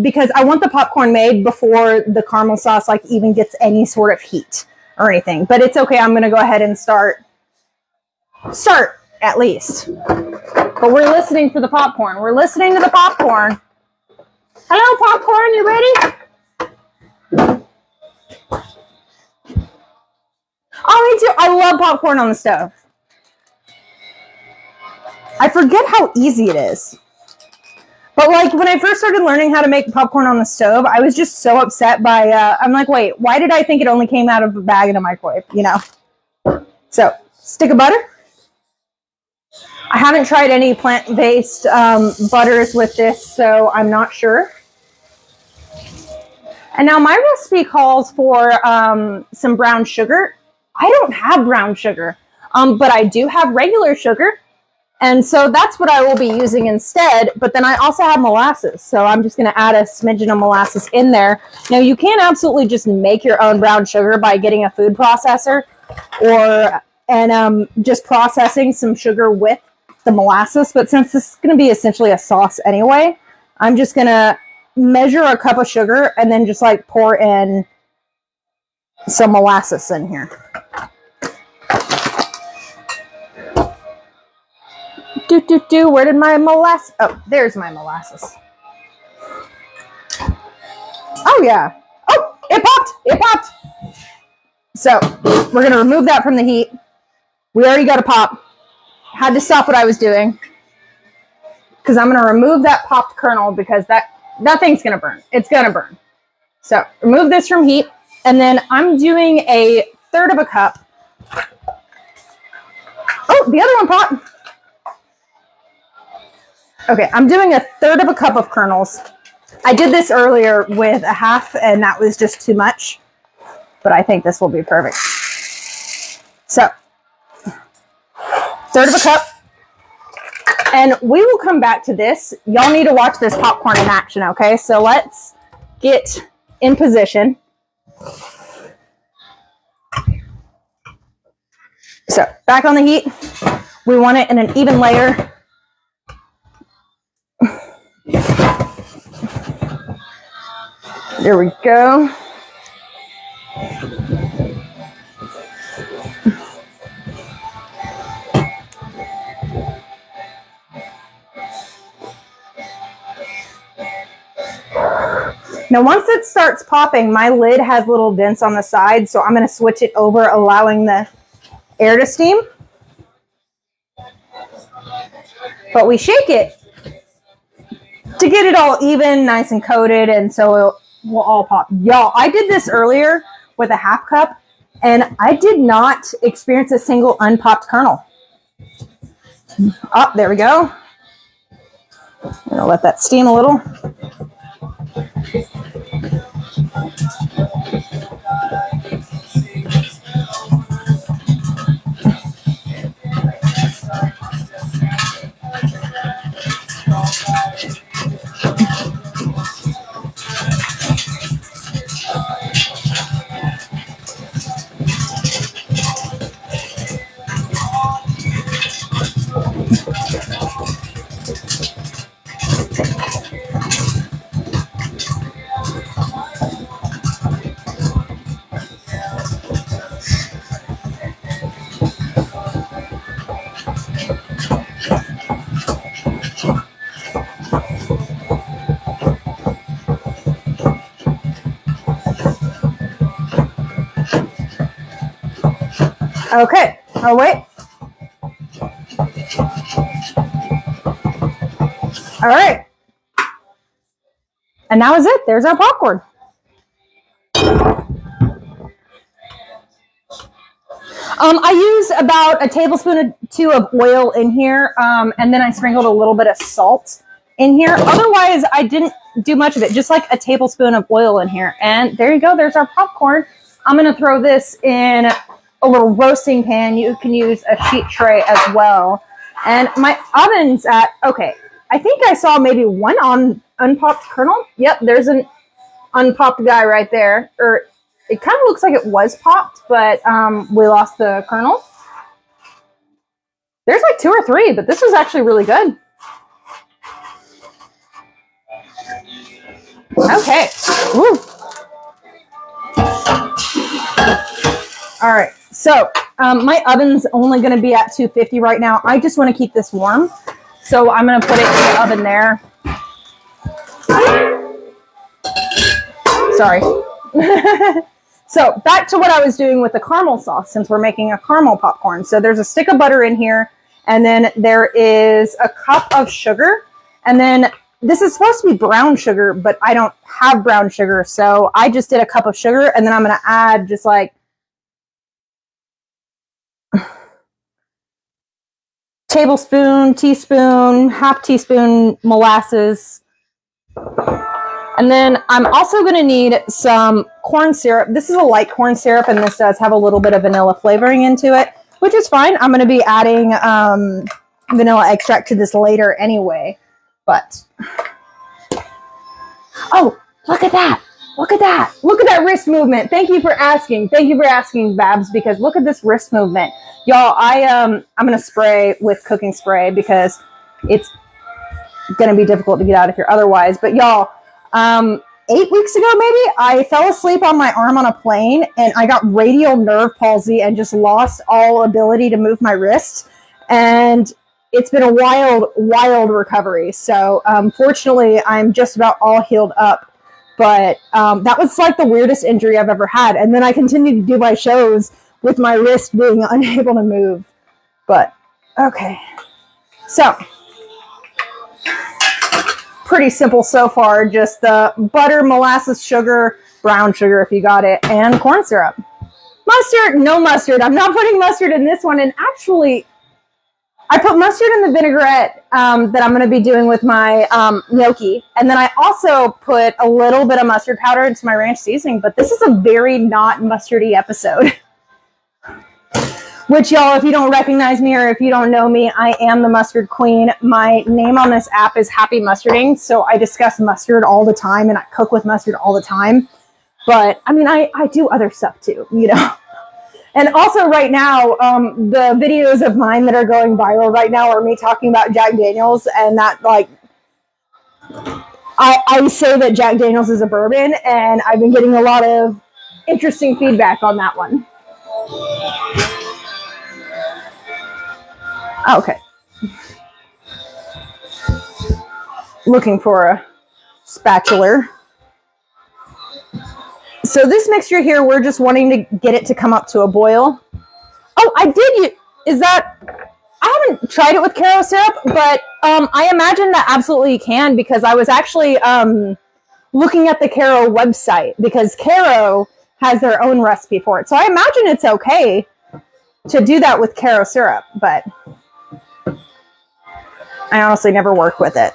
because I want the popcorn made before the caramel sauce like even gets any sort of heat or anything. But it's okay. I'm going to go ahead and start at least. But we're listening for the popcorn. We're listening to the popcorn. Hello, popcorn. You ready? Oh, me too. I love popcorn on the stove. I forget how easy it is. But like when I first started learning how to make popcorn on the stove, I was just so upset by, I'm like, wait, why did I think it only came out of a bag in a microwave, you know? So, stick of butter. I haven't tried any plant-based butters with this, so I'm not sure. And now my recipe calls for some brown sugar. I don't have brown sugar, but I do have regular sugar. And so that's what I will be using instead. But then I also have molasses. So I'm just going to add a smidgen of molasses in there. Now you can absolutely just make your own brown sugar by getting a food processor and just processing some sugar with the molasses. But since this is going to be essentially a sauce anyway, I'm just going to measure a cup of sugar and then just like pour in some molasses in here. Where did my molasses? Oh, there's my molasses. Oh, yeah. Oh, it popped. It popped. So we're going to remove that from the heat. We already got a pop. Had to stop what I was doing because I'm going to remove that popped kernel because that thing's going to burn. It's going to burn. So remove this from heat. And then I'm doing a third of a cup. Oh, the other one popped. Okay, I'm doing a third of a cup of kernels. I did this earlier with a half, and that was just too much. But I think this will be perfect. So, third of a cup. And we will come back to this. Y'all need to watch this popcorn in action, okay? So let's get in position. So, back on the heat. We want it in an even layer. There we go. Now, once it starts popping, my lid has little vents on the side, so I'm going to switch it over, allowing the air to steam. But we shake it to get it all even, nice and coated, and so it will all pop. Y'all, I did this earlier with a half cup, and I did not experience a single unpopped kernel. Oh, there we go. I'm going to let that steam a little. Okay, oh wait. All right. And that was it. There's our popcorn. I use about a tablespoon or two of oil in here, and then I sprinkled a little bit of salt in here. Otherwise, I didn't do much of it, just like a tablespoon of oil in here. And there you go. There's our popcorn. I'm going to throw this in a little roasting pan. You can use a sheet tray as well. And my oven's at, okay, I think I saw maybe one unpopped kernel. Yep, there's an unpopped guy right there. Or it kind of looks like it was popped, but we lost the kernel. There's like 2 or 3, but this was actually really good. Okay. Woo. All right. So my oven's only going to be at 250 right now. I just want to keep this warm. So I'm going to put it in the oven there. Sorry. So back to what I was doing with the caramel sauce, since we're making a caramel popcorn. So there's a stick of butter in here, and then there is a cup of sugar. And then this is supposed to be brown sugar, but I don't have brown sugar. So I just did a cup of sugar, and then I'm going to add just like tablespoon, teaspoon, half teaspoon molasses. And then I'm also going to need some corn syrup. This is a light corn syrup, and this does have a little bit of vanilla flavoring into it, which is fine. I'm going to be adding vanilla extract to this later anyway. But, oh, look at that. Look at that. Look at that wrist movement. Thank you for asking. Thank you for asking, Babs, because look at this wrist movement. Y'all, I'm going to spray with cooking spray because it's going to be difficult to get out if you're otherwise. But y'all, 8 weeks ago, maybe, I fell asleep on my arm on a plane, and I got radial nerve palsy and just lost all ability to move my wrist. And it's been a wild, wild recovery. So, fortunately, I'm just about all healed up. But that was like the weirdest injury I've ever had. And then I continued to do my shows with my wrist being unable to move. But, okay. So, pretty simple so far. Just the butter, molasses, sugar, brown sugar if you got it, and corn syrup. Mustard, no mustard. I'm not putting mustard in this one. And actually, I put mustard in the vinaigrette that I'm going to be doing with my gnocchi. And then I also put a little bit of mustard powder into my ranch seasoning. But this is a very not mustardy episode. Which, y'all, if you don't recognize me or if you don't know me, I am the mustard queen. My name on this app is Happy Mustarding. So I discuss mustard all the time and I cook with mustard all the time. But, I mean, I do other stuff too, you know. And also right now, the videos of mine that are going viral right now are me talking about Jack Daniels, and that, like, I say that Jack Daniels is a bourbon, and I've been getting a lot of interesting feedback on that one. Okay. Looking for a spatula. So this mixture here, we're just wanting to get it to come up to a boil. Oh, I did. I haven't tried it with Karo syrup, but I imagine that absolutely you can, because I was actually looking at the Karo website, because Karo has their own recipe for it. So I imagine it's okay to do that with Karo syrup, but I honestly never worked with it.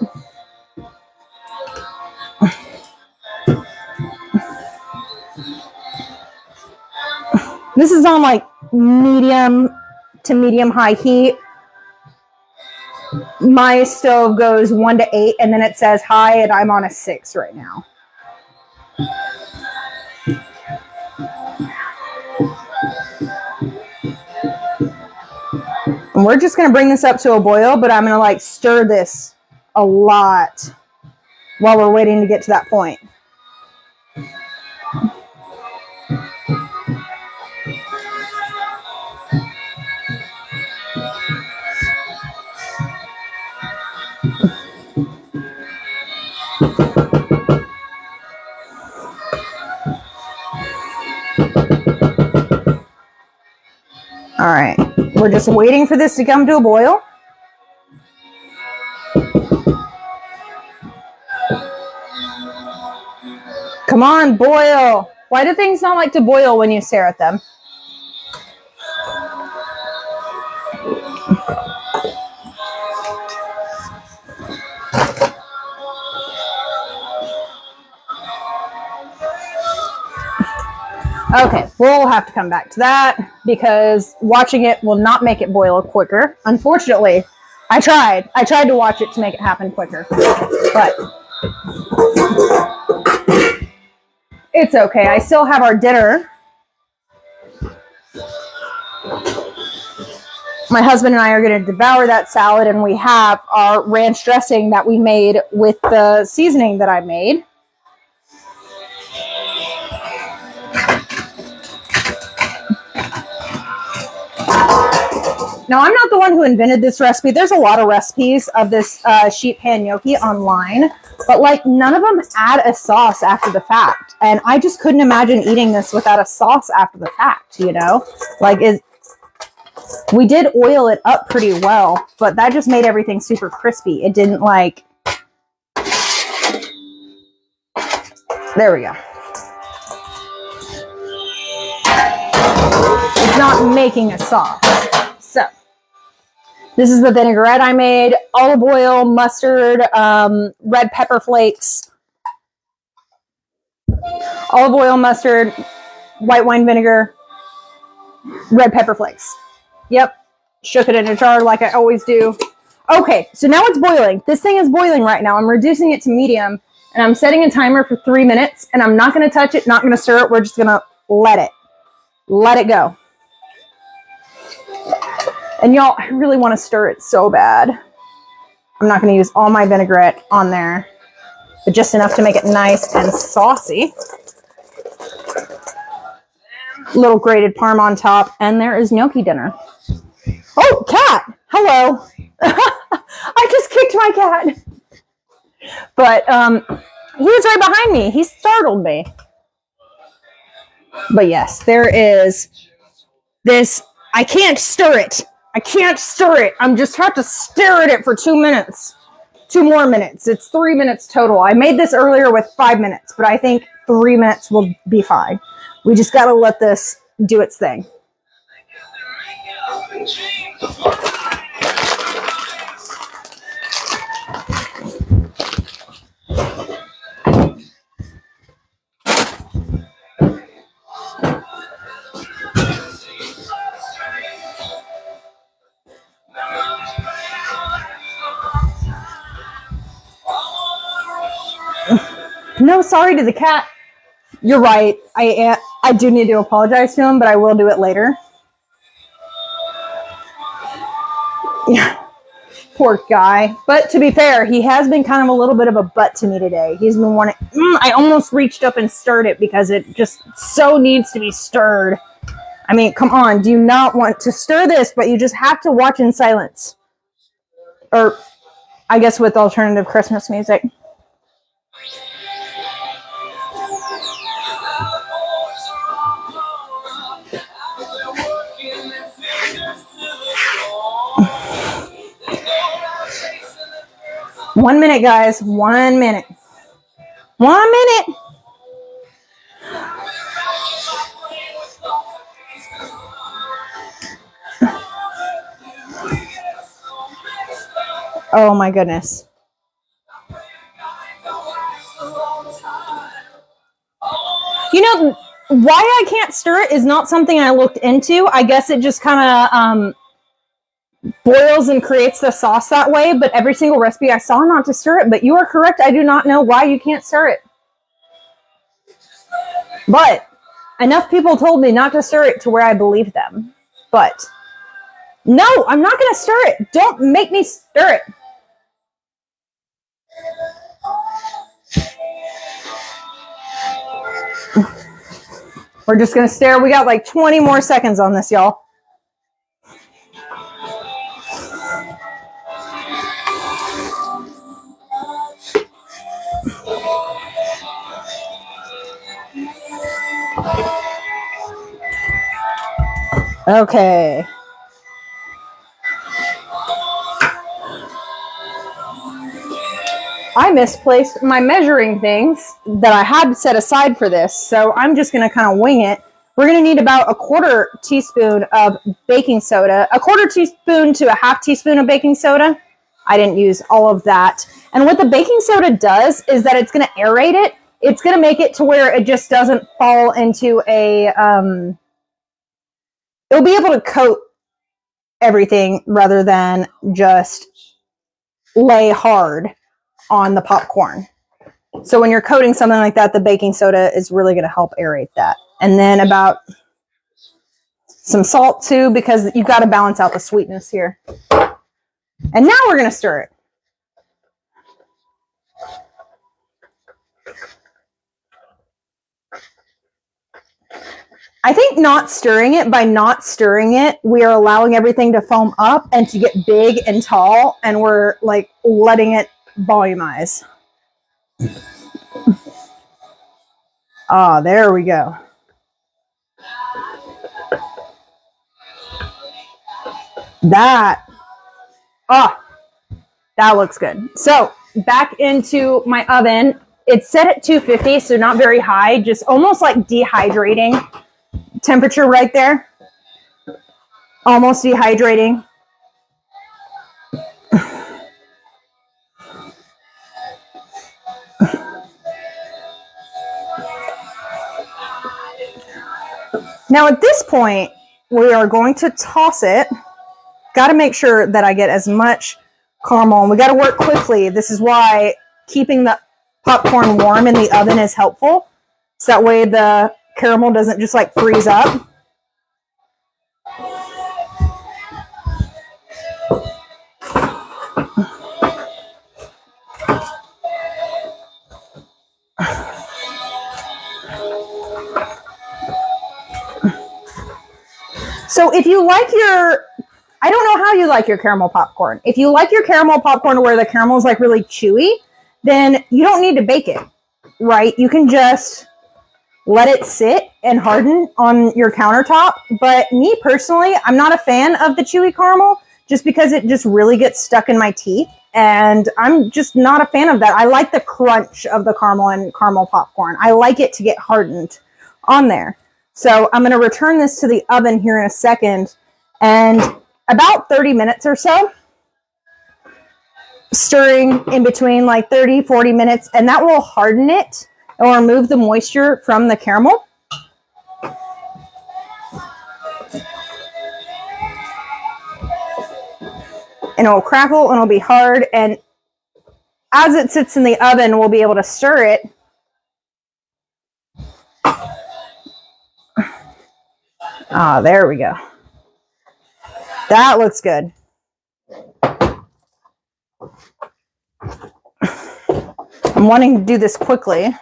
This is on like medium to medium high heat. My stove goes 1 to 8, and then it says high, and I'm on a 6 right now. And we're just going to bring this up to a boil, but I'm going to like stir this a lot while we're waiting to get to that point. All right, we're just waiting for this to come to a boil. Come on, boil. Why do things not like to boil when you stare at them? Okay, we'll have to come back to that because watching it will not make it boil quicker. Unfortunately, I tried. I tried to watch it to make it happen quicker, but it's okay. I still have our dinner. My husband and I are going to devour that salad, and we have our ranch dressing that we made with the seasoning that I made. Now, I'm not the one who invented this recipe. There's a lot of recipes of this sheet pan gnocchi online, but like none of them add a sauce after the fact. And I just couldn't imagine eating this without a sauce after the fact, you know? Like, we did oil it up pretty well, but that just made everything super crispy. It didn't like... There we go. It's not making a sauce. So, this is the vinaigrette I made. Olive oil, mustard, red pepper flakes. Olive oil, mustard, white wine vinegar, red pepper flakes. Yep. Shook it in a jar like I always do. Okay, so now it's boiling. This thing is boiling right now. I'm reducing it to medium, and I'm setting a timer for 3 minutes, and I'm not going to touch it, not going to stir it. We're just going to let it go. And y'all, I really want to stir it so bad. I'm not going to use all my vinaigrette on there, but just enough to make it nice and saucy. Little grated parm on top, and there is gnocchi dinner. Oh, cat! Hello! I just kicked my cat. But he was right behind me. He startled me. But yes, there is this. I can't stir it. I can't stir it. I'm just have to stare at it for 2 minutes. 2 more minutes. It's 3 minutes total. I made this earlier with 5 minutes, but I think 3 minutes will be fine. We just got to let this do its thing. No, sorry to the cat. You're right. I do need to apologize to him, but I will do it later. Yeah. Poor guy. But to be fair, he has been kind of a little bit of a butt to me today. He's been wanting... I almost reached up and stirred it because it just so needs to be stirred. I mean, come on. Do you not want to stir this, but you just have to watch in silence? Or, I guess with alternative Christmas music. One minute, guys. 1 minute. 1 minute. Oh my goodness. You know, why I can't stir it is not something I looked into. I guess it just kind of boils and creates the sauce that way, but every single recipe I saw not to stir it. But you are correct. I do not know why you can't stir it. But enough people told me not to stir it to where I believe them. But no, I'm not going to stir it. Don't make me stir it. We're just going to stare. We got like 20 more seconds on this, y'all. Okay. I misplaced my measuring things that I had set aside for this, so I'm just going to kind of wing it. We're going to need about 1/4 teaspoon of baking soda, 1/4 teaspoon to 1/2 teaspoon of baking soda. I didn't use all of that. And what the baking soda does is that it's going to aerate it. It's going to make it to where it just doesn't fall into a... it'll be able to coat everything rather than just lay hard on the popcorn. So when you're coating something like that, the baking soda is really going to help aerate that. And then about some salt too, because you've got to balance out the sweetness here. And now we're going to stir it. I think not stirring it, by not stirring it, we are allowing everything to foam up and to get big and tall, and we're like letting it volumize. Ah, there we go. That looks good. So back into my oven. It's set at 250, so not very high, just almost like dehydrating temperature right there. Almost dehydrating. Now at this point, we are going to toss it. Got to make sure that I get as much caramel, and we got to work quickly. This is why keeping the popcorn warm in the oven is helpful. So that way the caramel doesn't just like freeze up. So if you like your, I don't know how you like your caramel popcorn. If you like your caramel popcorn where the caramel is like really chewy, then you don't need to bake it, right? You can just let it sit and harden on your countertop. But me personally, I'm not a fan of the chewy caramel just because it just really gets stuck in my teeth. And I'm just not a fan of that. I like the crunch of the caramel and caramel popcorn. I like it to get hardened on there. So I'm going to return this to the oven here in a second, and about 30 minutes or so, stirring in between like 30, 40 minutes, and that will harden it or remove the moisture from the caramel. And it will crackle and it'll be hard, and as it sits in the oven, we'll be able to stir it. Ah, there we go. That looks good. I'm wanting to do this quickly.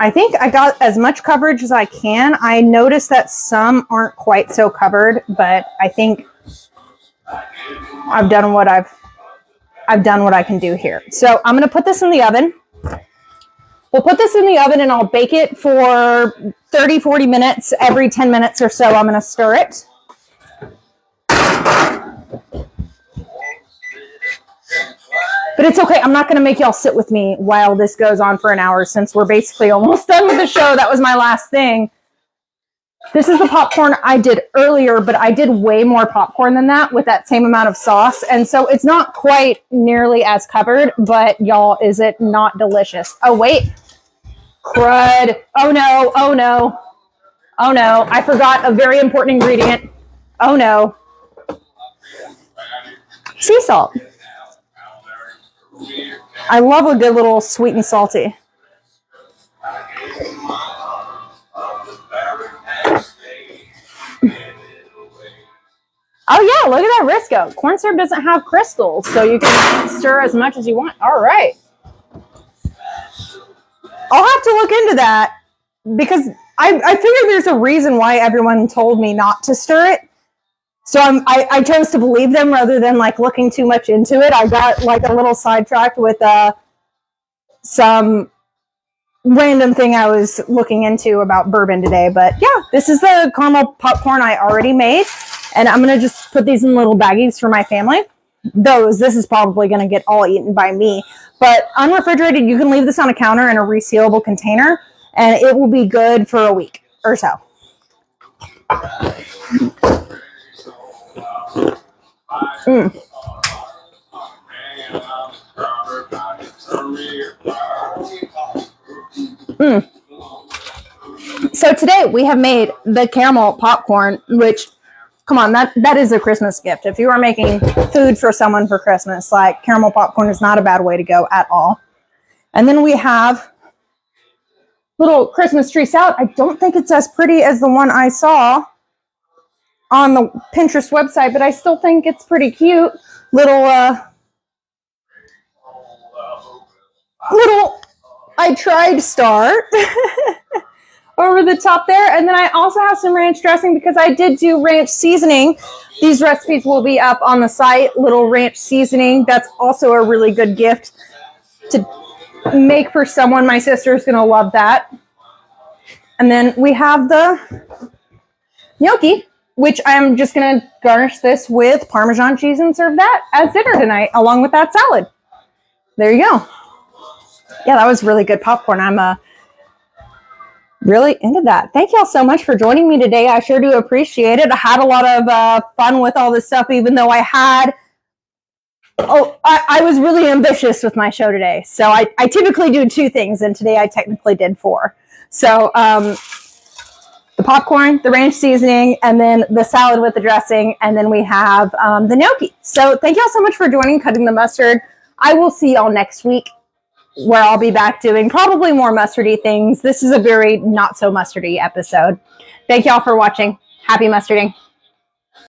I think I got as much coverage as I can. I noticed that some aren't quite so covered, but I think I've done what done what I can do here. So I'm going to put this in the oven. We'll put this in the oven and I'll bake it for 30, 40 minutes. Every 10 minutes or so, I'm going to stir it. But it's okay. I'm not going to make y'all sit with me while this goes on for an hour, since we're basically almost done with the show. That was my last thing. This is the popcorn I did earlier, but I did way more popcorn than that with that same amount of sauce. And so it's not quite nearly as covered, but y'all, is it not delicious? Oh, wait. Crud. Oh, no. Oh, no. Oh, no. I forgot a very important ingredient. Oh, no. Sea salt. I love a good little sweet and salty. Oh yeah, look at that Risco. Corn syrup doesn't have crystals, so you can stir as much as you want. All right. I'll have to look into that, because I figured there's a reason why everyone told me not to stir it. So I chose to believe them rather than like looking too much into it. I got like a little sidetracked with some random thing I was looking into about bourbon today. But yeah, this is the caramel popcorn I already made. And I'm going to just put these in little baggies for my family. This is probably going to get all eaten by me. But unrefrigerated, you can leave this on a counter in a resealable container, and it will be good for a week or so. So today we have made the caramel popcorn, which, come on, that is a Christmas gift. If you are making food for someone for Christmas, like, caramel popcorn is not a bad way to go at all. And then we have little Christmas tree salad. I don't think it's as pretty as the one I saw on the Pinterest website, but I still think it's pretty cute. Little I tried star over the top there. And then I also have some ranch dressing because I did do ranch seasoning. These recipes will be up on the site. Little ranch seasoning. That's also a really good gift to make for someone. My sister is going to love that. And then we have the gnocchi, which I'm just going to garnish this with Parmesan cheese and serve that as dinner tonight, along with that salad. There you go. Yeah, that was really good popcorn. I'm really into that. Thank y'all so much for joining me today. I sure do appreciate it. I had a lot of fun with all this stuff, even though I was really ambitious with my show today. So I typically do 2 things, and today I technically did 4. So the popcorn, the ranch seasoning, and then the salad with the dressing, and then we have the gnocchi. So thank y'all so much for joining Cutting the Mustard. I will see y'all next week, where I'll be back doing probably more mustardy things. This is a very not so mustardy episode. Thank y'all for watching. Happy mustarding.